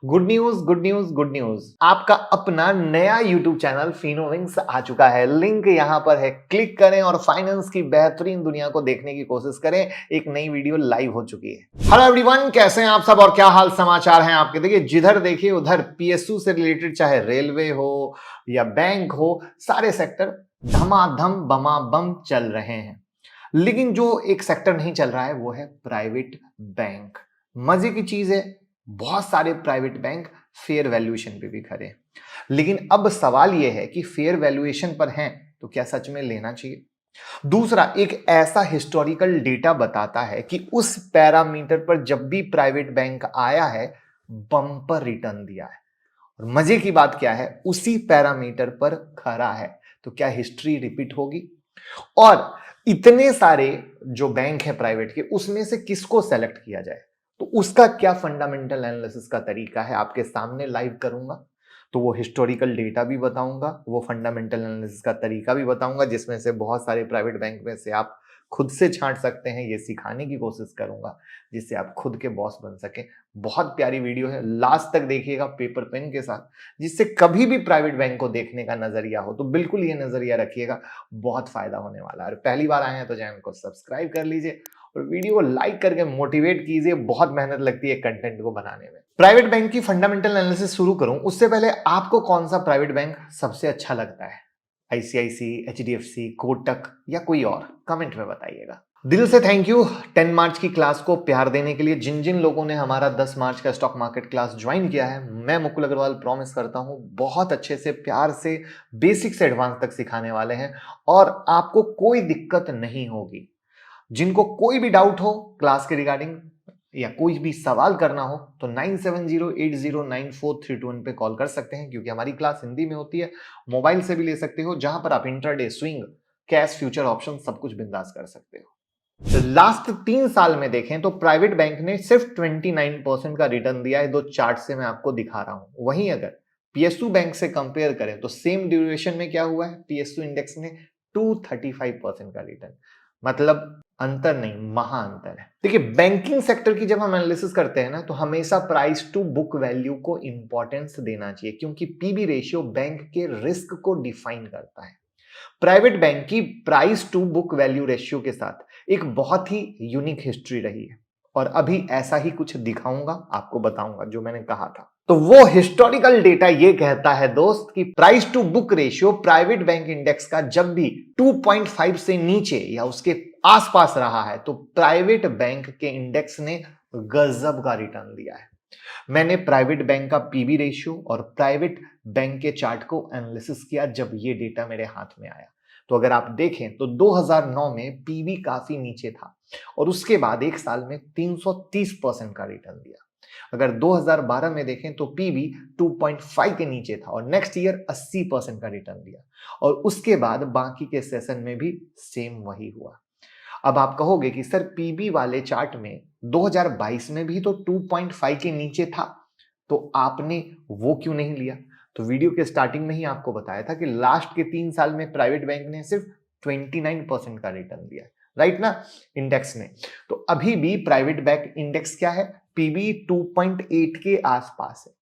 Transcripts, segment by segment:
Good news good news good news. आपका अपना नया यूट्यूब चैनल फिनोविंग्स आ चुका है। लिंक यहां पर है, क्लिक करें और फाइनेंस की बेहतरीन दुनिया को देखने की कोशिश करें। एक नई वीडियो लाइव हो चुकी है। हेलो एवरीवन, कैसे हैं आप सब और क्या हाल समाचार हैं आपके। देखिए, जिधर देखिए उधर पीएसयू से रिलेटेड, चाहे रेलवे हो या बैंक हो, सारे सेक्टर धमाधम बमाबम चल रहे हैं। लेकिन जो एक सेक्टर नहीं चल रहा है वो है प्राइवेट बैंक। मजे की चीज है, बहुत सारे प्राइवेट बैंक फेयर वैल्यूएशन पे भी खड़े हैं। लेकिन अब सवाल यह है कि फेयर वैल्यूएशन पर हैं तो क्या सच में लेना चाहिए। दूसरा, एक ऐसा हिस्टोरिकल डेटा बताता है कि उस पैरामीटर पर जब भी प्राइवेट बैंक आया है, बम्पर रिटर्न दिया है। और मजे की बात क्या है, उसी पैरामीटर पर खड़ा है। तो क्या हिस्ट्री रिपीट होगी? और इतने सारे जो बैंक है प्राइवेट के, उसमें से किसको सेलेक्ट किया जाए, तो उसका क्या फंडामेंटल एनालिसिस का तरीका है आपके सामने लाइव करूंगा। तो वो हिस्टोरिकल डेटा भी बताऊंगा, वो फंडामेंटल एनालिसिस का तरीका भी बताऊंगा, जिसमें से बहुत सारे प्राइवेट बैंक में से आप खुद से छांट सकते हैं। ये सिखाने की कोशिश करूंगा जिससे आप खुद के बॉस बन सके। बहुत प्यारी वीडियो है, लास्ट तक देखिएगा पेपर पेन के साथ, जिससे कभी भी प्राइवेट बैंक को देखने का नजरिया हो तो बिल्कुल ये नजरिया रखिएगा, बहुत फायदा होने वाला है। और पहली बार आए हैं तो चैनल को सब्सक्राइब कर लीजिए और वीडियो को लाइक करके मोटिवेट कीजिए। बहुत मेहनत लगती है कंटेंट को बनाने में। प्राइवेट बैंक की फंडामेंटल एनालिसिस शुरू करूं उससे पहले आपको कौन सा प्राइवेट बैंक सबसे अच्छा लगता है? आईसीआईसी, एचडीएफसी, कोटक या कोई और? कमेंट में बताइएगा। दिल से थैंक यू 10 मार्च की क्लास को प्यार देने के लिए। जिन जिन लोगों ने हमारा 10 मार्च का स्टॉक मार्केट क्लास ज्वाइन किया है, मैं मुकुल अग्रवाल प्रॉमिस करता हूं बहुत अच्छे से, प्यार से, बेसिक से एडवांस तक सिखाने वाले हैं और आपको कोई दिक्कत नहीं होगी। जिनको कोई भी डाउट हो क्लास के रिगार्डिंग या कोई भी सवाल करना हो तो 9708094321 पे कॉल कर सकते हैं, क्योंकि हमारी क्लास हिंदी में होती है। मोबाइल से भी ले सकते हो, जहां पर आप intraday, swing, cash, future option सब कुछ बिंदास कर सकते हो। लास्ट 3 साल में देखें तो प्राइवेट बैंक ने सिर्फ 29% का रिटर्न दिया है। दो चार्ट से मैं आपको दिखा रहा हूं। वहीं अगर पीएसयू बैंक से कंपेयर करें तो सेम ड्यूरेशन में क्या हुआ है, पीएसयू इंडेक्स ने 235% का रिटर्न। मतलब अंतर नहीं, महा अंतर है। देखिए, बैंकिंग सेक्टर की जब हम एनालिसिस करते हैं ना, तो हमेशा प्राइस टू बुक वैल्यू को इंपॉर्टेंस देना चाहिए, क्योंकि पीबी रेशियो बैंक के रिस्क को डिफाइन करता है। प्राइवेट बैंक की price to book value ratio के साथ एक बहुत ही यूनिक हिस्ट्री रही है और अभी ऐसा ही कुछ दिखाऊंगा, आपको बताऊंगा जो मैंने कहा था। तो वो हिस्टोरिकल डेटा ये कहता है दोस्त कि price to book ratio private bank index का जब भी 2.5 से नीचे या उसके आसपास रहा है तो प्राइवेट बैंक के इंडेक्स ने गजब का रिटर्न दिया है। मैंने प्राइवेट बैंक का पीबी रेशियो और प्राइवेट बैंक के चार्ट को एनालिसिस किया जब ये डेटा मेरे हाथ में आया। तो अगर आप देखें तो 2009 में पीबी काफी नीचे था और उसके बाद एक साल में 330% का रिटर्न दिया। अगर 2012 में देखें तो पीबी 2.5 के नीचे था और नेक्स्ट ईयर 80% का रिटर्न दिया और उसके बाद बाकी के सेशन में भी सेम वही हुआ। अब आप कहोगे कि सर पीबी वाले चार्ट में 2022 में भी तो 2.5 के नीचे था, तो आपने वो क्यों नहीं लिया? तो वीडियो के स्टार्टिंग में ही आपको बताया था कि लास्ट के 3 साल में प्राइवेट बैंक ने सिर्फ 29% का रिटर्न दिया है, राइट ना, इंडेक्स में। तो अभी भी प्राइवेट बैंक इंडेक्स क्या है, पीबी 2.8 के आसपास है।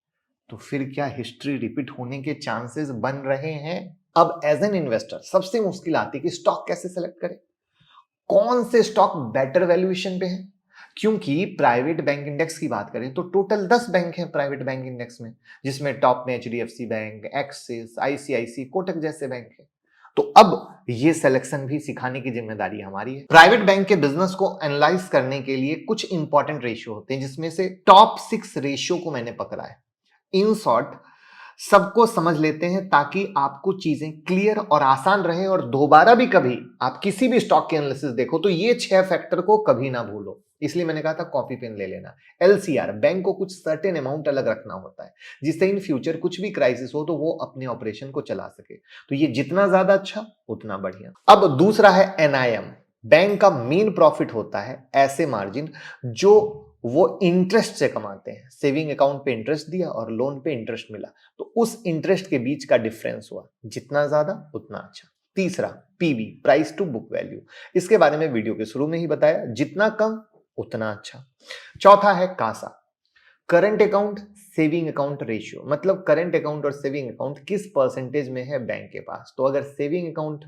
तो फिर क्या हिस्ट्री रिपीट होने के चांसेस बन रहे हैं? अब एज एन इन्वेस्टर सबसे मुश्किल आती है कि स्टॉक कैसे सेलेक्ट करें, कौन से स्टॉक बेटर वैल्यूएशन पे है। क्योंकि प्राइवेट बैंक इंडेक्स की बात करें तो टोटल 10 बैंक हैं प्राइवेट बैंक इंडेक्स में, जिसमें टॉप में HDFC bank, Axis, ICICI, Kotak जैसे बैंक हैं। तो अब ये सिलेक्शन भी सिखाने की जिम्मेदारी हमारी है। प्राइवेट बैंक के बिजनेस को एनालाइज करने के लिए कुछ इंपॉर्टेंट रेशियो होते हैं, जिसमें से टॉप 6 रेशियो को मैंने पकड़ा है। इन शॉर्ट सबको समझ लेते हैं ताकि आपको चीजें क्लियर और आसान रहे और दोबारा भी कभी आप किसी भी स्टॉक के एनालिसिस देखो तो ये 6 फैक्टर को कभी ना भूलो। इसलिए मैंने कहा था कॉपी पेन ले लेना। एलसीआर, बैंक को कुछ सर्टेन अमाउंट अलग रखना होता है जिससे इन फ्यूचर कुछ भी क्राइसिस हो तो वो अपने ऑपरेशन को चला सके। तो ये जितना ज्यादा अच्छा उतना बढ़िया। अब दूसरा है एनआईएम। बैंक का मेन प्रॉफिट होता है ऐसे मार्जिन जो वो इंटरेस्ट से कमाते हैं। सेविंग अकाउंट पे इंटरेस्ट दिया और लोन पे इंटरेस्ट मिला, तो उस इंटरेस्ट के बीच का डिफरेंस हुआ, जितना ज्यादा उतना अच्छा। तीसरा PB, price to book value, इसके बारे में वीडियो के शुरू में ही बताया, जितना कम उतना अच्छा। चौथा है CASA, current account saving account ratio, मतलब करंट अकाउंट और सेविंग अकाउंट किस परसेंटेज में है बैंक के पास। तो अगर सेविंग अकाउंट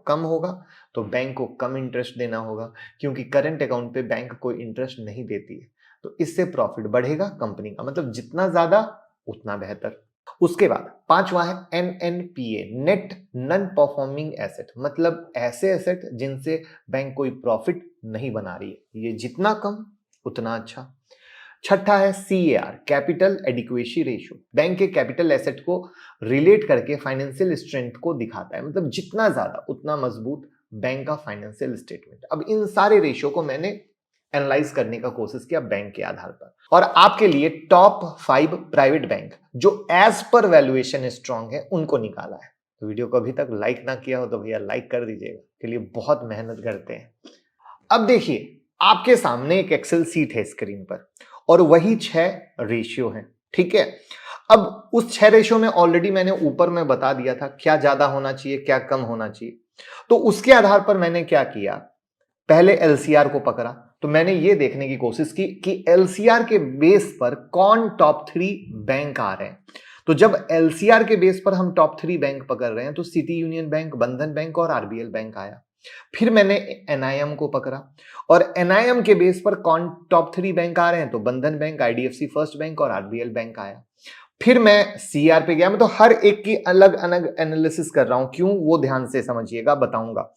कम होगा तो बैंक को कम इंटरेस्ट देना होगा, क्योंकि करंट अकाउंट पे बैंक कोई इंटरेस्ट नहीं देती है। तो इससे प्रॉफिट बढ़ेगा कंपनी का, मतलब जितना ज्यादा उतना बेहतर। उसके बाद पांचवा है NNPA, net non performing asset, मतलब ऐसे एसेट जिनसे बैंक कोई प्रॉफिट नहीं बना रही है, ये जितना कम उतना अच्छा। छठा है CAR, capital adequacy ratio, bank के कैपिटल एसेट को रिलेट करके फाइनेंशियल स्ट्रेंथ को दिखाता है, मतलब जितना ज्यादा उतना मजबूत बैंक का फाइनेंशियल स्टेटमेंट। अब इन सारे रेशियो को मैंने एनालाइज करने का कोशिश किया बैंक के आधार पर, और आपके लिए टॉप 5 प्राइवेट बैंक जो एज पर वैल्यूएशन स्ट्रांग है उनको निकाला है। तो वीडियो को अभी तक लाइक ना किया हो तो भैया लाइक कर दीजिएगा, के लिए बहुत मेहनत करते हैं। अब देखिए आपके सामने एक एक्सेल सीट है स्क्रीन पर, और वही 6 रेशियो है, ठीक है। अब उस 6 रेशियो में ऑलरेडी मैंने ऊपर में बता दिया था क्या ज्यादा होना चाहिए क्या कम होना चाहिए। तो उसके आधार पर मैंने क्या किया, पहले LCR को पकड़ा। तो मैंने ये देखने की कोशिश की कि LCR के बेस पर कौन टॉप 3 बैंक आ रहे हैं। तो जब LCR के बेस पर हम टॉप 3 बैंक पकड़ रहे हैं तो सिटी यूनियन बैंक, बंधन बैंक और RBL बैंक आया। फिर मैंने NIM को पकड़ा, और NIM के बेस पर कौन टॉप 3 बैंक आ रहे हैं, तो बंधन बैंक, IDFC फर्स्ट बैंक और RBL बैंक आया। फिर मैं CR पे गया। मैं तो हर एक की अलग अलग एनालिसिस कर रहा हूं, क्यों वो ध्यान से समझिएगा, बताऊंगा।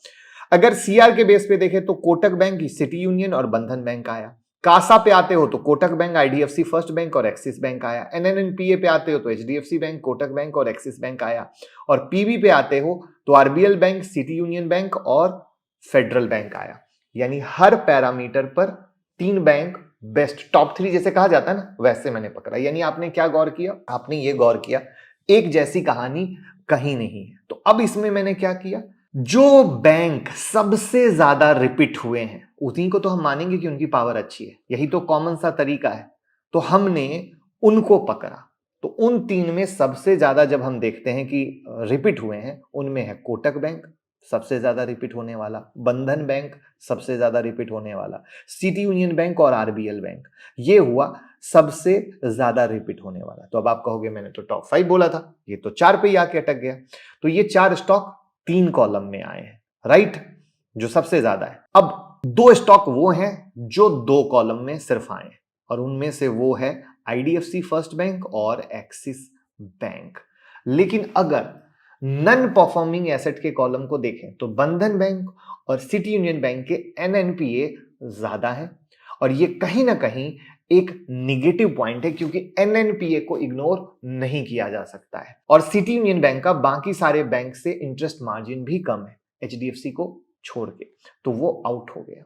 अगर CR के बेस पे देखे तो कोटक बैंक, सिटी यूनियन और बंधन बैंक आया। कासा पे आते हो तो Kotak bank, IDFC first bank और एक्सिस बैंक आया। NNPA पे आते हो तो HDFC बैंक, कोटक बैंक और एक्सिस बैंक आया। और PB पे आते हो तो RBL bank, city union bank और फेडरल बैंक आया। यानी हर पैरामीटर पर 3 बैंक बेस्ट, टॉप 3 जैसे कहा जाता है ना, वैसे मैंने पकड़ा। यानी आपने क्या गौर किया, आपने ये गौर किया एक जैसी कहानी कहीं नहीं है। तो अब इसमें मैंने क्या किया, जो बैंक सबसे ज्यादा रिपीट हुए हैं उन्हीं को तो हम मानेंगे कि उनकी पावर अच्छी है, यही तो कॉमन सा तरीका है। तो हमने उनको पकड़ा। तो उन 3 में सबसे ज्यादा जब हम देखते हैं कि रिपीट हुए हैं, उनमें है कोटक बैंक सबसे ज्यादा रिपीट होने वाला, बंधन बैंक सबसे ज्यादा रिपीट होने वाला, सिटी यूनियन बैंक और RBL बैंक ये हुआ सबसे ज्यादा रिपीट होने वाला। तो अब आप कहोगे मैंने तो टॉप 5 बोला था, ये तो 4 पे ही आके अटक गया। तो ये 4 स्टॉक 3 कॉलम में आए हैं, राइट, जो सबसे ज्यादा है। अब 2 स्टॉक वो हैं जो 2 कॉलम में सिर्फ आए हैं, और उनमें से वो है IDFC फर्स्ट बैंक और एक्सिस बैंक। लेकिन अगर नॉन परफॉर्मिंग एसेट के कॉलम को देखें तो बंधन बैंक और सिटी यूनियन बैंक के NNPA ज्यादा है, और ये कहीं ना कहीं एक निगेटिव पॉइंट है, क्योंकि NNPA को इग्नोर नहीं किया जा सकता है। और सिटी यूनियन बैंक का बाकी सारे बैंक से इंटरेस्ट मार्जिन भी कम है HDFC को छोड़ के, तो वो आउट हो गया।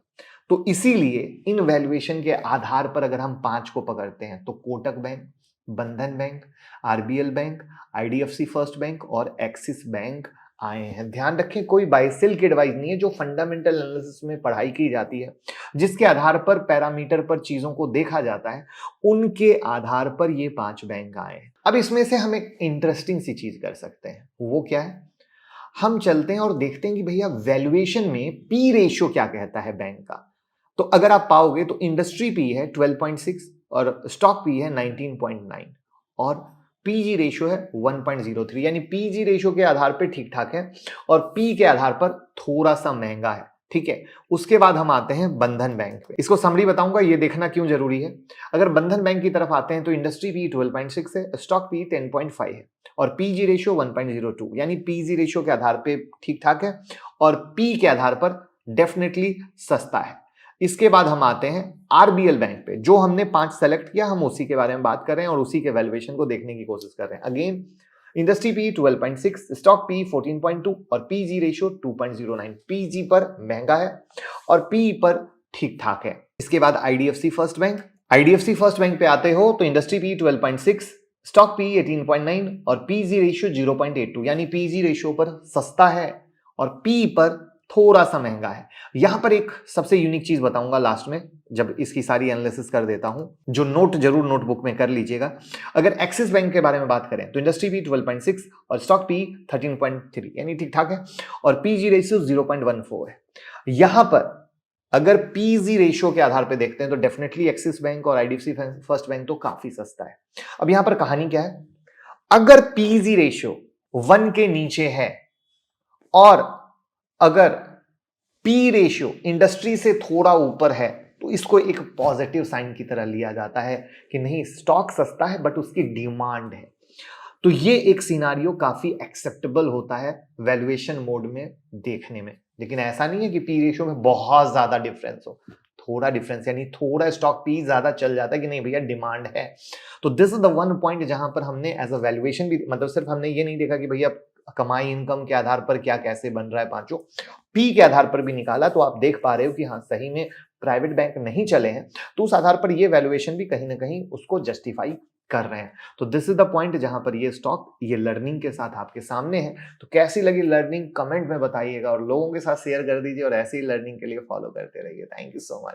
तो इसीलिए इन वैल्यूएशन के आधार पर अगर हम 5 को पकड़ते हैं तो कोटक बैंक, बंधन bank, RBL bank, IDFC first bank और एक्सिस बैंक आए हैं। ध्यान रखें कोई बाय सेल की एडवाइस नहीं है, जो फंडामेंटल एनालिसिस में पढ़ाई की जाती है, जिसके आधार पर पैरामीटर पर चीजों को देखा जाता है, उनके आधार पर ये 5 बैंक आए हैं। अब इसमें से हम एक इंटरेस्टिंग सी चीज कर सकते हैं, वो क्या है, हम चलते हैं और देखते हैं कि भैया वैल्यूएशन में P रेशियो क्या कहता है बैंक का। तो अगर आप पाओगे तो इंडस्ट्री P है 12.6 और स्टॉक P है 19.9 और PG रेशियो है 1.03, यानी PG रेशियो के आधार पर ठीक ठाक है और P के आधार पर थोड़ा सा महंगा है, ठीक है। उसके बाद हम आते हैं बंधन बैंक पे। इसको समरी बताऊंगा, ये देखना क्यों जरूरी है। अगर बंधन बैंक की तरफ आते हैं तो इंडस्ट्री P 12.6 है, स्टॉक P 10.5 है और PG रेशियो 1.02, यानी PG रेशियो के आधार पे ठीक ठाक है और P के आधार पर डेफिनेटली सस्ता है। इसके बाद हम आते हैं RBL बैंक पे, जो हमने 5 सेलेक्ट किया, हम उसी के बारे में बात कर रहे हैं और उसी के वैल्यूएशन को देखने की कोशिश कर रहे हैं। Again industry P 12.6, stock P 14.2 और PG रेशियो 2.09। PG पर महंगा है और P पर ठीक ठाक है। इसके बाद IDFC first bank. IDFC first bank पे आते हो तो इंडस्ट्री P 12.6, स्टॉक P 18.9 और PG रेशियो 0.82, यानी PG रेशियो पर सस्ता है और P पर थोड़ा सा महंगा है। यहां पर एक सबसे यूनिक चीज बताऊंगा लास्ट में, जब इसकी सारी एनालिसिस कर देता हूं, जो नोट जरूर नोटबुक में कर लीजिएगा। अगर एक्सिस बैंक के बारे में बात करें तो इंडस्ट्री P 12.6 और स्टॉक P 13.3, यानी ठीक ठाक है और PG रेशियो 0.14 है। यहां पर अगर पीजी रेशियो के आधार पे देखते हैं तो डेफिनेटली एक्सिस बैंक और आईडीएफसी फर्स्ट बैंक तो काफी सस्ता है। अब यहां पर कहानी क्या है, अगर पीजी रेशियो 1 के नीचे है और अगर पी रेशियो इंडस्ट्री से थोड़ा ऊपर है तो इसको एक पॉजिटिव साइन की तरह लिया जाता है कि नहीं, स्टॉक सस्ता है बट उसकी डिमांड है। तो ये एक सिनारियो काफी एक्सेप्टेबल होता है वैल्यूएशन मोड में देखने में। लेकिन ऐसा नहीं है कि पी रेशियो में बहुत ज्यादा डिफरेंस हो, थोड़ा डिफरेंस यानी थोड़ा स्टॉक पी ज्यादा चल जाता है कि नहीं भैया डिमांड है। तो this is the one point जहां पर हमने एज अ वैल्यूएशन भी, मतलब सिर्फ हमने ये नहीं देखा कि भैया कमाई इनकम के आधार पर क्या कैसे बन रहा है पांचों, पी के आधार पर भी निकाला। तो आप देख पा रहे हो कि हाँ सही में प्राइवेट बैंक नहीं चले हैं, तो उस आधार पर ये वैल्यूएशन भी कहीं ना कहीं उसको जस्टिफाई कर रहे हैं। तो दिस इज द पॉइंट जहां पर ये स्टॉक ये लर्निंग के साथ आपके सामने है। तो कैसी लगी लर्निंग कमेंट में बताइएगा और लोगों के साथ शेयर कर दीजिए और ऐसे ही लर्निंग के लिए फॉलो करते रहिए। Thank you so much.